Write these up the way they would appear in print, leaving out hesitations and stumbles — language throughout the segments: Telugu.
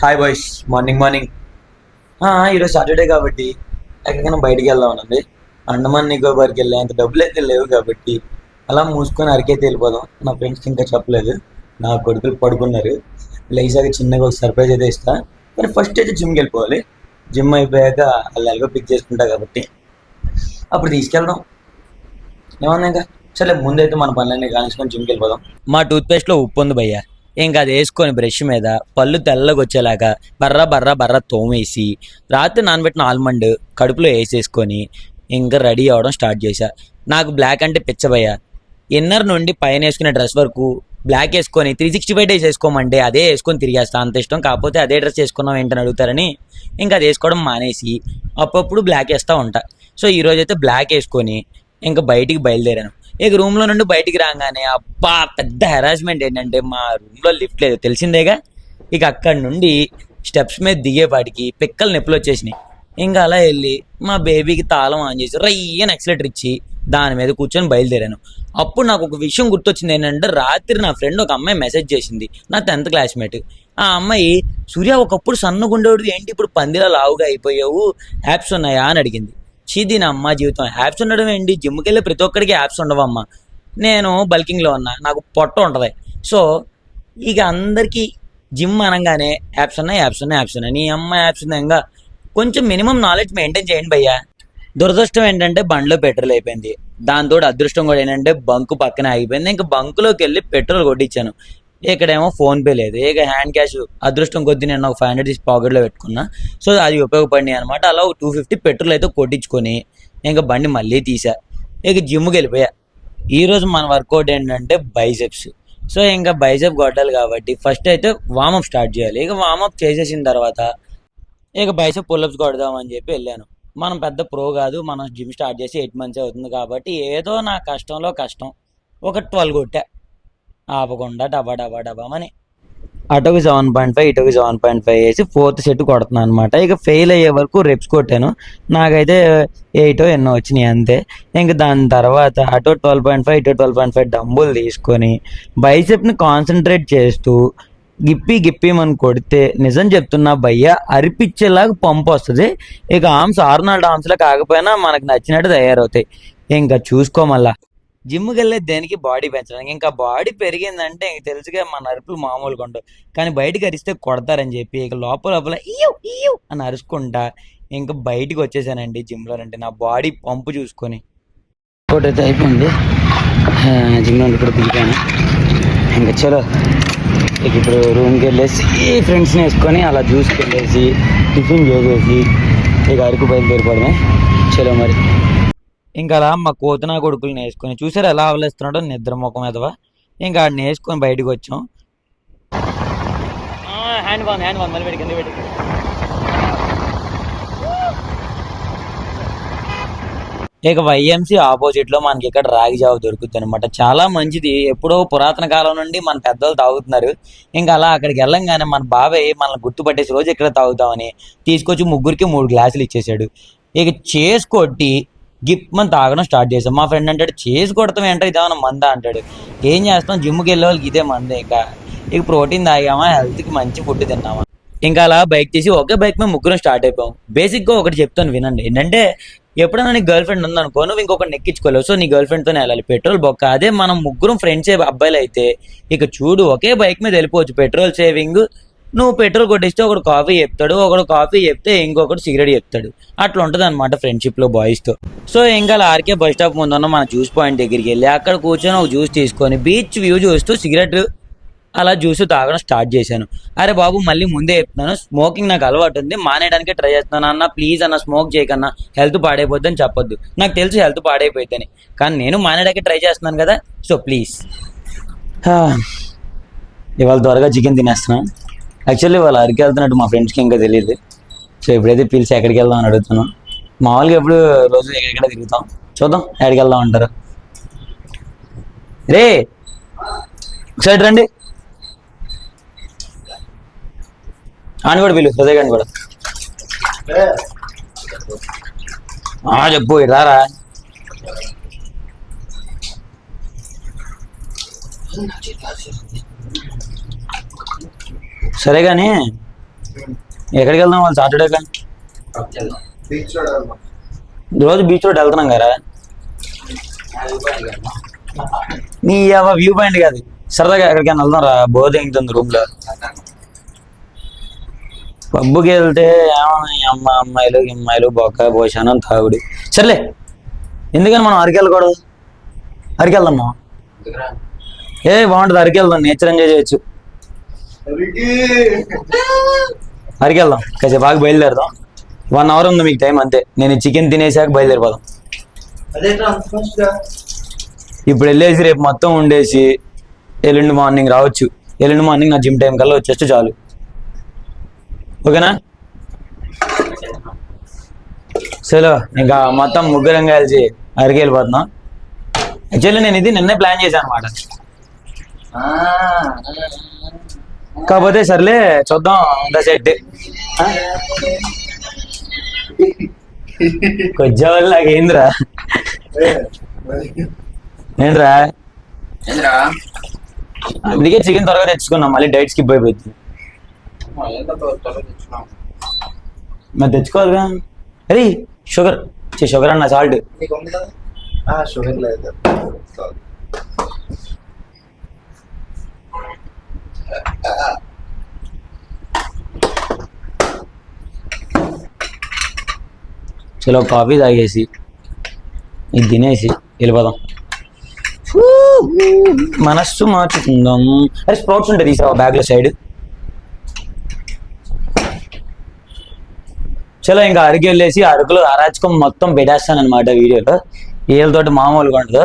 Hi boys, morning morning. ఈరోజు సాటర్డే కాబట్టి ఎక్కడికైనా బయటికి వెళ్దామనండి. అండమాన్ నికోబార్కి వెళ్ళే అంత డబ్బులు అయితే లేవు కాబట్టి అలా మూసుకొని అరకైతే వెళ్ళిపోదాం. నా ఫ్రెండ్స్కి ఇంకా చెప్పలేదు, నా కొడుకులు పడుకున్నారు. లేచాక చిన్నగా ఒక సర్ప్రైజ్ అయితే ఇస్తా. కానీ ఫస్ట్ అయితే జిమ్కి వెళ్ళిపోవాలి. జిమ్ అయిపోయాక వాళ్ళు ఎలాగో పిక్ చేసుకుంటా కాబట్టి అప్పుడు తీసుకెళ్దాం. ఏమన్నా ఇంకా సరే, ముందైతే మన పనులన్నీ కానించుకొని జిమ్కి వెళ్ళిపోదాం. మా టూత్పేస్ట్లో ఉప్పు ఉంది భయ్య. ఇంకా అది వేసుకొని బ్రష్ మీద పళ్ళు తెల్లగా వచ్చేలాగా బర్రా బర్రా బర్రా తోమేసి రాత్రి నానబెట్టిన ఆల్మండ్ కడుపులో వేసేసుకొని ఇంకా రెడీ అవ్వడం స్టార్ట్ చేశా. నాకు బ్లాక్ అంటే పిచ్చబయ్య. ఇన్నర్ నుండి పైన వేసుకునే డ్రెస్ వరకు బ్లాక్ వేసుకొని 365 డేస్ వేసుకోమంటే అదే వేసుకొని తిరిగేస్తా, అంత ఇష్టం. కాకపోతే అదే డ్రెస్ వేసుకున్నాం ఏంటని అడుగుతారని ఇంకా అది వేసుకోవడం మానేసి అప్పుడప్పుడు బ్లాక్ వేస్తూ ఉంటా. సో ఈరోజు అయితే బ్లాక్ వేసుకొని ఇంకా బయటికి బయలుదేరాను. ఇక రూమ్లో నుండి బయటికి రాగానే అబ్బా పెద్ద హెరాస్మెంట్ ఏంటంటే మా రూమ్లో లిఫ్ట్ లేదు, తెలిసిందేగా. ఇక అక్కడి నుండి స్టెప్స్ మీద దిగేపాటికి పిక్కలు నొప్పులు వచ్చేసినాయి. ఇంకా అలా వెళ్ళి మా బేబీకి తాళం ఆన్ చేసి రయ్యని ఎక్సలేటర్ ఇచ్చి దాని మీద కూర్చొని బయలుదేరాను. అప్పుడు నాకు ఒక విషయం గుర్తొచ్చింది. ఏంటంటే రాత్రి నా ఫ్రెండ్ ఒక అమ్మాయి మెసేజ్ చేసింది, నా 10th క్లాస్మేట్. ఆ అమ్మాయి, సూర్య ఒకప్పుడు సన్నగుండేవాడు ఏంటి ఇప్పుడు పందిలా లావుగా అయిపోయావు, యాప్స్ ఉన్నాయా అని అడిగింది. చీదీన అమ్మ జీవితం, యాప్స్ ఉండడం ఏంటి, జిమ్కి వెళ్ళి ప్రతి ఒక్కరికి యాప్స్ ఉండవమ్మా. నేను బల్కింగ్లో ఉన్నా, నాకు పొట్ట ఉంటుంది. సో ఇక అందరికీ జిమ్ అనగానే యాప్స్ ఉన్నాయి యాప్స్ ఉన్నాయి యాప్స్ ఉన్నాయి, నీ అమ్మ యాప్స్ ఉన్నాయి. ఇంకా కొంచెం మినిమం నాలెడ్జ్ మెయింటైన్ చేయండి భయ్యా. దురదృష్టం ఏంటంటే బండ్లో పెట్రోల్ అయిపోయింది. దాంతో అదృష్టం కూడా ఏంటంటే బంకు పక్కనే ఆగిపోయింది. ఇంకా బంకులోకి వెళ్ళి పెట్రోల్ కొట్టించాను. ఇక్కడేమో ఫోన్పే లేదు, ఇక హ్యాండ్ క్యాష్ అదృష్టం కొద్దీ నేను ఒక 500 తీసి పాకెట్లో పెట్టుకున్నా. సో అది ఉపయోగపడినాయి అనమాట. అలా ఒక 250 పెట్రోల్ అయితే కొట్టించుకొని ఇంకా బండి మళ్ళీ తీసా. ఇక జిమ్కి వెళ్ళిపోయా. ఈరోజు మన వర్కౌట్ ఏంటంటే బైసెప్స్. సో ఇంకా బైసెప్ కొట్టాలి కాబట్టి ఫస్ట్ అయితే వార్మప్ స్టార్ట్ చేయాలి. ఇక వార్మప్ చేసేసిన తర్వాత ఇక బైసెప్ పుల్అప్స్ కొడదామని చెప్పి వెళ్ళాను. మనం పెద్ద ప్రో కాదు, మనం జిమ్ స్టార్ట్ చేసి 8 months అవుతుంది కాబట్టి ఏదో నా కష్టంలో కష్టం ఒక 12 కొట్టా ఆపకుండా డబా డబా డబా అని. అటుకి 7.5 ఇటుకి 7.5 వేసి 4th సెట్ కొడుతున్నాను అనమాట. ఇక ఫెయిల్ అయ్యే వరకు రెప్స్ కొట్టాను. నాకైతే 8 ఎన్నో వచ్చినాయి అంతే. ఇంక దాని తర్వాత అటు 12.5 ఇటు 12.5 డంబుల్ తీసుకొని బైసెప్ని కాన్సన్ట్రేట్ చేస్తూ గిప్పి కొడితే నిజం చెప్తున్నా భయ్య అరిపిచ్చేలాగా పంపు వస్తుంది. ఇక ఆర్మ్స్ ఆర్నాల్డ్ ఆర్మ్స్లో కాకపోయినా మనకు నచ్చినట్టు తయారవుతాయి. ఇంకా చూసుకో మళ్ళా జిమ్కి వెళ్ళే దేనికి బాడీ పెంచడానికి. ఇంకా బాడీ పెరిగిందంటే ఇంక తెలుసుగా మన అరుపులు మామూలుగా ఉండవు. కానీ బయటకు అరిస్తే కొడతారని చెప్పి ఇక లోపల ఇయ్యూ ఇయ్యూ అని అరుచుకుంటా ఇంకా బయటికి వచ్చేసానండి జిమ్లో. అంటే నా బాడీ పంపు చూసుకొని ఫోటో అయితే అయిపోయింది. జిమ్లో కూడా దిగాను. ఇంకా చలో ఇక ఇప్పుడు రూమ్కి వెళ్ళేసి ఫ్రెండ్స్ని వేసుకొని అలా జ్యూస్కి వెళ్ళేసి టిఫిన్ చేసేసి ఇక అరకు బయలుదేరిపోవడమే. చలో మరి. ఇంకా అలా మా కోతనా కొడుకులను వేసుకొని చూసారు ఎలా అవలేస్తున్నాడో నిద్ర ముఖం మీదవా. ఇంకా ఆడిని వేసుకొని బయటకు వచ్చాం. హ్యాండ్ బాగుంది మళ్ళీ పెట్టి కింద పెట్టి. ఇక వైఎంసీ ఆపోజిట్లో మనకి ఇక్కడ రాగి జావ దొరుకుతుంది అనమాట. చాలా మంచిది, ఎప్పుడో పురాతన కాలం నుండి మన పెద్దలు తాగుతున్నారు. ఇంకా అలా అక్కడికి వెళ్ళంగానే మన బాబాయ్ మనల్ని గుర్తుపట్టేసి రోజు ఇక్కడ తాగుతామని తీసుకొచ్చి ముగ్గురికి 3 గ్లాసులు ఇచ్చేసాడు. ఇక చేసి కొట్టి గిప్మని తాగడం స్టార్ట్ చేసాం. మా ఫ్రెండ్ అంటాడు, చేసి కొడతాం ఏంటో ఇదేమన్నా మందా అంటాడు. ఏం చేస్తాం, జిమ్కి వెళ్ళే వాళ్ళకి ఇదే మందే. ఇక ప్రోటీన్ తాగామా, హెల్త్కి మంచి ఫుడ్ తిన్నామా. ఇంకా అలా బైక్ తీసి ఒకే బైక్ మీద ముగ్గురం స్టార్ట్ అయిపోయాం. బేసిక్గా ఒకటి చెప్తాను వినండి. ఏంటంటే ఎప్పుడైనా నీ గర్ల్ ఫ్రెండ్ ఉందనుకో, నువ్వు ఇంకొకటి ఎక్కించుకోలేవు. సో నీ గర్ల్ ఫ్రెండ్తోనే వెళ్ళాలి, పెట్రోల్ బొక్క. అదే మనం ముగ్గురం ఫ్రెండ్స్ అబ్బాయిలు అయితే ఇక చూడు ఒకే బైక్ మీద వెళ్ళిపోవచ్చు. Petrol saving. నువ్వు పెట్రోల్ కొట్టిస్తే ఒకడు కాఫీ చెప్తాడు, ఒకడు కాఫీ చెప్తే ఇంకొకటి సిగరెట్ చెప్తాడు. అట్లా ఉంటుంది అనమాట ఫ్రెండ్షిప్లో బాయ్స్తో. సో ఇంకా ఆర్కే బస్ స్టాప్ ముందున్న మన జ్యూస్ పాయింట్ దగ్గరికి వెళ్ళి అక్కడ కూర్చొని ఒక జ్యూస్ తీసుకొని బీచ్ వ్యూ చూస్తూ సిగరెట్ అలా జ్యూస్ తాగడం స్టార్ట్ చేశాను. అరే బాబు మళ్ళీ ముందే చెప్తున్నాను, స్మోకింగ్ నాకు అలవాటు ఉంది, మానేయడానికే ట్రై చేస్తున్నాను అన్న, ప్లీజ్ అన్న స్మోక్ చేయకన్నా, హెల్త్ పాడైపోద్దని చెప్పొద్దు. నాకు తెలుసు హెల్త్ పాడైపోద్దని, కానీ నేను మానేయడానికి ట్రై చేస్తున్నాను కదా, సో ప్లీజ్. ఇవాళ త్వరగా చికెన్ తినేస్తున్నాను. యాక్చువల్లీ వాళ్ళు అరికి వెళ్తున్నట్టు మా ఫ్రెండ్స్కి ఇంకా తెలియదు. సో ఎప్పుడైతే పిలిచి ఎక్కడికి వెళ్దాం అని అడుగుతాను. మామూలుగా ఎప్పుడు రోజు ఎక్కడెక్కడ తిరుగుతాం, చూద్దాం ఎక్కడికి వెళ్దాం అంటారు. రే ఒకసారి రండి, అని కూడా పిలు, హృదయ గారిని కూడా చెప్పు. రారా సరే కానీ ఎక్కడికి వెళ్దాం వాళ్ళు సాటర్డే కానీ రోజు బీచ్ రోడ్ వెళ్తున్నాం కదా నీ వ్యూ పాయింట్ కాదు సరదాగా ఎక్కడికైనా వెళ్దాం రా బోధ ఇంటుంది రూమ్ లో పబ్బుకి వెళ్తే అమ్మాయిలు బొక్క భోషానం తాగుడు సర్లే ఎందుకని మనం అరికి వెళ్ళకూడదు అరికి వెళ్దామా బాగుంటుంది అరికి వెళ్దాం నేచర్ ఎంజాయ్ చేయొచ్చు అరికి వెళ్దాం కాసేపు బాగా బయలుదేరదాం 1 hour ఉంది మీకు టైం అంతే నేను చికెన్ తినేసాక బయలుదేరిపోదాం ఇప్పుడు వెళ్ళేసి రేపు మొత్తం ఉండేసి ఎల్లుండి మార్నింగ్ రావచ్చు ఎల్లుండి మార్నింగ్ నా జిమ్ టైం కల్లా వచ్చేస్తే చాలు ఓకేనా సరే ఇంకా మొత్తం ముగ్గురం కలిసి అరికి వెళ్ళిపోతున్నాం యాక్చువల్లీ నేను ఇది నిన్నే ప్లాన్ చేశాను అనమాట కాకపోతే సర్లే చూద్దాం సెట్ కొంచెం ఏంద్రా ఏంట్రా అందుకే చికెన్ త్వరగా తెచ్చుకున్నాం మళ్ళీ డైట్ స్కిప్ అయిపోయింది మరి తెచ్చుకోవాలిగా అరే షుగర్ అన్న సాల్ట్ షుగర్ లేదు చలో కాఫీ తాగేసి ఇది తినేసి వెళ్ళిపోదాం మనస్సు మార్చుకుందాం అరే స్ప్రౌట్స్ ఉంటాయి తీసావా బ్యాగ్ లో సైడ్ చలో ఇంకా అరకు వెళ్ళేసి అరకులో అరాచకం మొత్తం పెట్టేస్తాను అనమాట వీడియోలో వీళ్ళతోటి మామూలుగా ఉండదు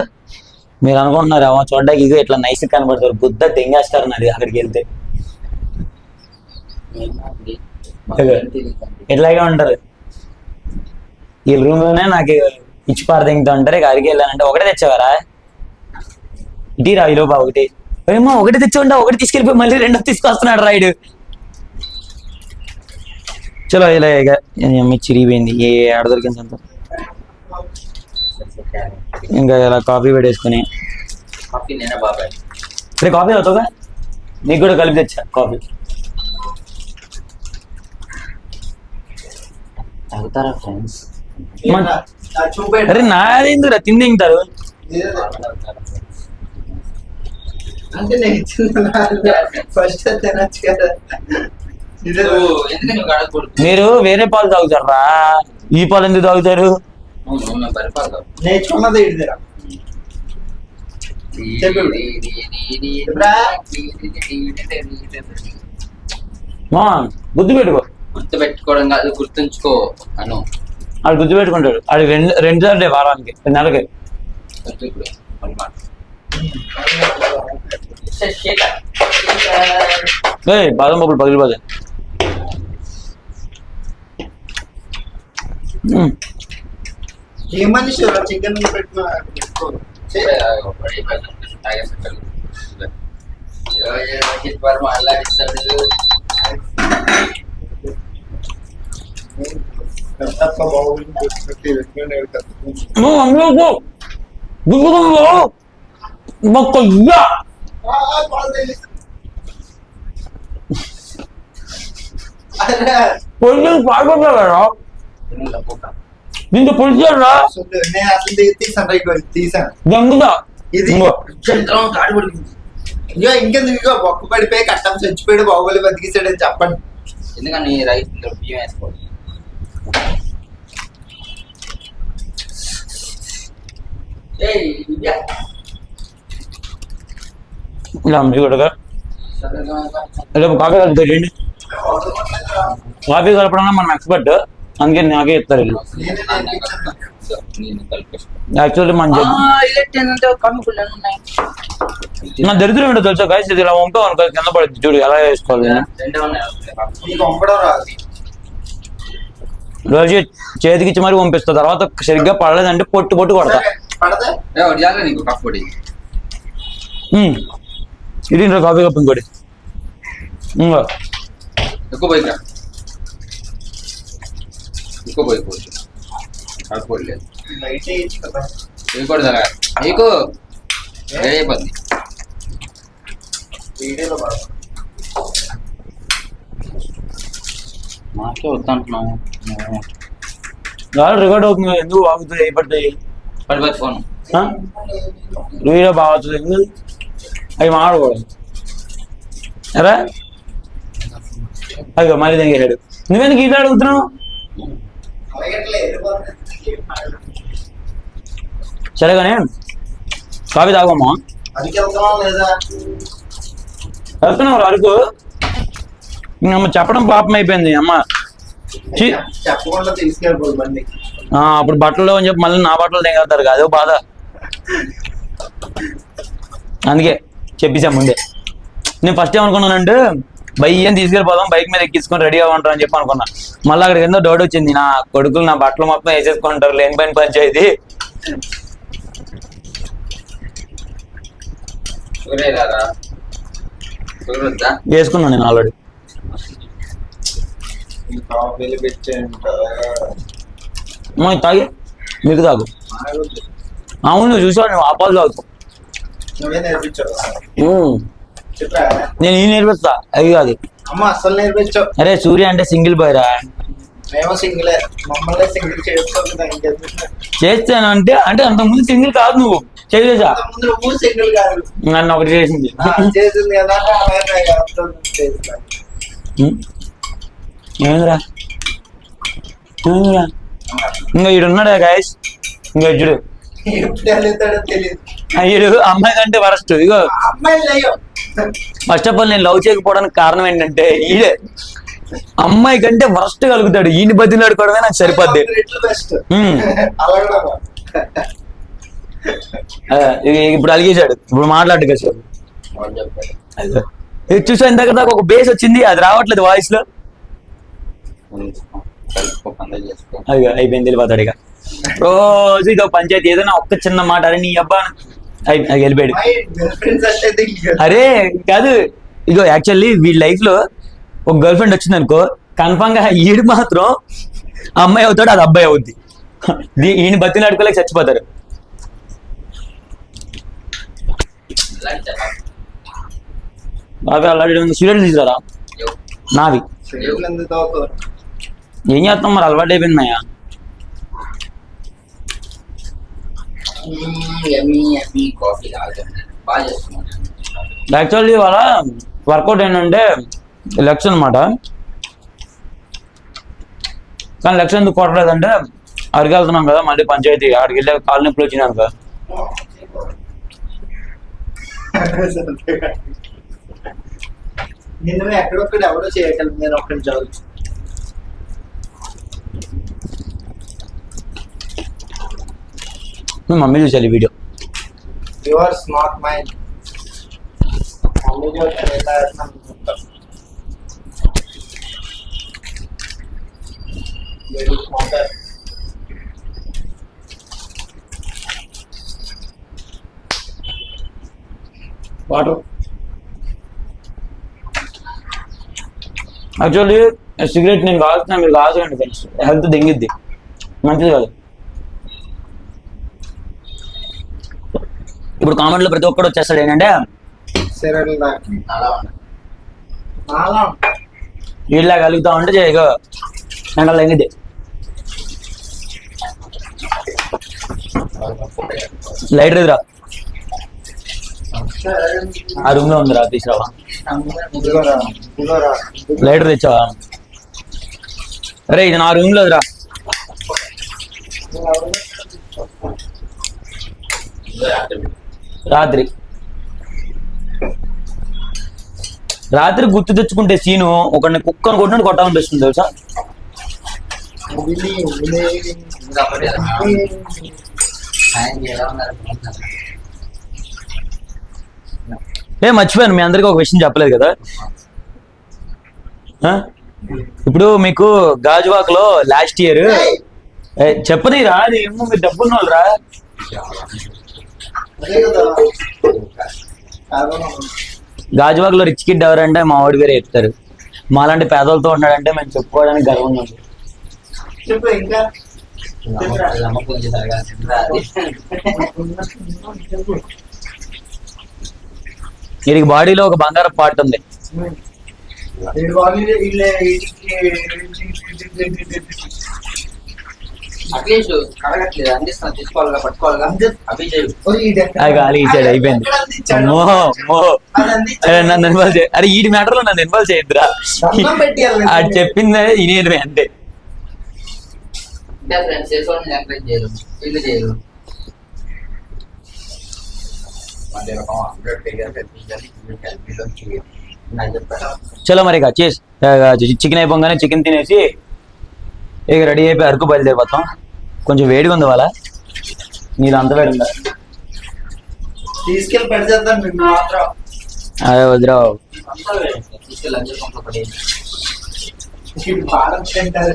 మీరు అనుకుంటున్నారు ఏమో చూడ్డానికి ఇదో ఇట్లా నైస్ కనబడతారు బుద్ధ తెంగేస్తారు నాది అక్కడికి వెళ్తే ఇట్లాగే ఉంటారు వీళ్ళ రూమ్ లోనే నాకు ఇచ్చి పారదింగుతూ ఉంటారు ఇక అరికి వెళ్ళానంటే ఒకటే తెచ్చేవారా ఇటీ రా ఈలోపా ఒకటి ఏమో ఒకటి తెచ్చి ఒకటి తీసుకెళ్ళిపోయి మళ్ళీ రెండో తీసుకొస్తున్నాడు రైడ్ చలో ఇలా ఇక చిరిగిపోయింది ఏ ఆడ దొరికింది అంత ఇంకా ఇలా కాఫీ పెట్టేసుకుని రే కాఫీ అవుతావుగా నీకు కూడా కలిపి తెచ్చా కాఫీ తాగుతారా ఫ్రెండ్స్ అరే నాదేందుకు రా తిండి తింటారు మీరు వేరే పాలు తాగుతారా ఈ పాలు ఎందుకు తాగుతారు నేర్చుకున్నది గుర్తు పెట్టుకో గుర్తు పెట్టుకోవడం కాదు గుర్తుంచుకో అను అది గుర్తు పెట్టుకుంటాడు అది రెండు సార్లు వారానికి నెలకి బాదం పప్పులు పగిలిపోతాయి ఏ మనిషి చికెన్ పాడుకుంటారా దీంతో పొలిచారా నేను అసలు తీసాను గంగుదా ఇది ఇగో ఇంకెందుకు ఇగో బొక్క పడిపోయి కట్టం చచ్చిపోయాడు బాగోలు బతికిసాడని చెప్పండి ఎందుకని రైస్ బియ్యం వేసుకోవాలి ఇలా కూడా రేపు కాఫీ కలుపుతారండి కాఫీ కలపడంలో మనం ఎక్స్పర్ట్ అందుకే నాకే ఇస్తారు వీళ్ళు యాక్చువల్లీ మన నా దరిద్రం ఏంటో తెలుసా గాయస్ ఇది ఇలా వంపావు అనుకో కింద పడుతుంది చూడు ఎలా వేసుకోవాలి రోజు చేతికిచ్చి మరి పంపిస్తా తర్వాత సరిగ్గా పడలేదంటే పొట్టు కొడతా ఇది కాఫీ కప్ ఇంకోటి ఎక్కువ పోయిపోవచ్చు కాకపోలేదు ఇంకోటి నీకు అయిపోద్ది మాకే వద్దంటున్నావు గాలి రికార్డ్ అవుతుంది ఎందుకు వాగుతుంది ఏ పడతాయి పడిపోయి ఫోన్ వీడియో బాగా అవుతుంది ఎందుకు అవి మాడకూడదు అరే అదిగో మళ్ళీ దగ్గర నువ్వెందుకు ఈత అడుగుతున్నావు సరే కానీ కాఫీ తాగమ్మా అదికి వెళ్తున్నాం లేదా వెళ్తున్నావు అరకు అమ్మ చెప్పడం పాపం అయిపోయింది అమ్మ చెప్పకుండా తీసుకెళ్ళిపోదు బండి అప్పుడు బట్టలు అని చెప్పి మళ్ళీ నా బట్టలు తెగలుగుతారు కదా అదో బాధ అందుకే చెప్పేసా ముందే నేను ఫస్ట్ ఏమనుకున్నానంటే బయ్యం తీసుకెళ్ళిపోదాం బైక్ మీద ఎక్కించుకొని రెడీ అవ్వంటారు అని చెప్పి అనుకున్నా మళ్ళీ అక్కడికి ఎంతో డౌట్ వచ్చింది నా కొడుకులు నా బట్టలు మొత్తం వేసేసుకుంటారు లేని పైన పంచాయతీ వేసుకున్నాను నేను ఆల్రెడీ కాఫీలు పెట్టేంట తాగి మీకు తాగు అవును చూసావు నువ్వు ఆపాలు తాగుతావు నువ్వే నేర్పించావు చెప్పా నేను ఈ నేర్పిస్తా అది కాదు అమ్మ అస్సలు నేర్పించావు అరే సూర్య అంటే సింగిల్ బాయ్ రా మేము సింగిలే మమ్మల్ని సింగిల్ చేసుకోవాలి చేస్తాను అంటే అంటే అంతకుముందు సింగిల్ కాదు నువ్వు చేసేసా ముందు నువ్వు సింగిల్ కాదు నన్ను ఒకటి చేసింది చేసింది కదా ఏమిరా ఇంకా ఈడున్నాడా గాయస్ ఇంకా చూడు ఎప్పుడు వెళ్తాడో తెలియదు ఈడు అమ్మాయి కంటే వరస్ట్ ఇగో అమ్మాయి లేయో ఫస్ట్ ఆఫ్ ఆల్ నేను లవ్ చేయకపోవడానికి కారణం ఏంటంటే ఈడే అమ్మాయి కంటే వరస్ట్ కలుగుతాడు ఈయన బతిలాడుకోవడమే నాకు సరిపోద్ది బెస్ట్ అలా కూడా ఇప్పుడు అలిగేశాడు ఇప్పుడు మాట్లాడు కదా చూసా ఇందాక దాకా ఒక బేస్ వచ్చింది అది రావట్లేదు వాయిస్ లో అది అయిపోయింది వెళ్ళిపోతాడు ఇక రోజు ఇదో పంచాయతీ ఏదైనా ఒక్క చిన్న మాట అరే నీ అబ్బా వెళ్ళిపోయాడు అరే కాదు ఇగో యాక్చువల్లీ వీడి లైఫ్ లో ఒక గర్ల్ ఫ్రెండ్ వచ్చింది అనుకో కన్ఫామ్ గా ఈడు మాత్రం అమ్మాయి అవుతాడు అది అబ్బాయి అవుద్ది ఈయన బతిలాడుకోలేక చచ్చిపోతారు బాగా అలాంటి సీరియల్ తీసుకురా నావి ఏం చేస్తాం మరి అలవాటు అయిపోయిందయ్యా యాక్చువల్లీ వాళ్ళ వర్కౌట్ ఏంటంటే లక్స్ అనమాట కానీ లక్స్ ఎందుకు కొట్టలేదంటే అడిగి వెళ్తున్నాం కదా మళ్ళీ పంచాయతీ ఆడికి వెళ్ళి కాలు నొప్పులు వచ్చినాను కదా నిన్ను ఎక్కడొక్కడ ఎవడో చేయగలను నేను ఒక్కడి చాలు మమ్మీ చూసాలి ఈ video yours not mind mummy water actually cigarette నేను కాల్చున్నా మీరు కాల్చకండి ఫ్రెండ్స్ హెల్త్ దింగిద్ది మంచిది కాదు ఇప్పుడు కామెంట్ లో ప్రతి ఒక్కడు వచ్చేస్తాడు ఏంటంటే వీళ్ళ కలుగుతా ఉంటే చేయగో ఎండలు ఎంగిద్ది లైట్ ఎదురా ఆ రూమ్ లో ఉందిరా తీసుకురావా లైటర్ తెచ్చావా అరే ఇది నా రూమ్ లో రా రాత్రి రాత్రి గుర్తు తెచ్చుకుంటే సీను ఒకరిని కుక్కను కొట్టినట్టు కొట్టాలనిపిస్తుంది తెలుసా మర్చిపోయాను మీ అందరికీ ఒక విషయం చెప్పలేదు కదా ఇప్పుడు మీకు గాజువాక్ లో లాస్ట్ ఇయర్ చెప్పని రా ఏమో మీరు డబ్బున్న వాళ్ళు రా గాజువాక్ లో రిచ్ కిడ్ ఎవరంటే మా వాడి పేరు చెప్తారు మాలాంటి పేదలతో ఉన్నాడంటే మేము చెప్పుకోవడానికి గర్వంగా ఉంది వీడికి బాడీలో ఒక బంగారం పార్ట్ ఉంది అట్లీస్ట్ కడగట్లేదు అందిస్తాను తీసుకోవాలిగా పట్టుకోవాలిగా అవి చేయు అది గాలి ఇచ్చాడు అయిపోయింది. అమ్మో అమ్మో అరే నన్ను ఇన్వాల్వ్ చేయ, అరే ఈ మ్యాటర్ లో నన్ను ఇన్వాల్వ్ చేయొద్దురా. అది చెప్పిందే ఇనేది అంతే. అంటే ఫ్రెండ్స్ చేసుకోవడం ఎంకరేజ్ చేయరు, వీళ్ళు చేయరు. నాకు చెప్పాను చలో మరి ఇక చేసి చికెన్ అయిపోగానే చికెన్ తినేసి ఇక రెడీ అయిపోయి అరకు బయలుదేరిపోతాం. కొంచెం వేడిగా ఉంది వాళ్ళ, నీళ్ళు అంత వేడి ఉందా? తీసుకెళ్ళి పెడతాను మీకు మాత్రం. అదే వదిరా తీసుకెళ్ళి లంచ్ పడి భారత్ సెంటర్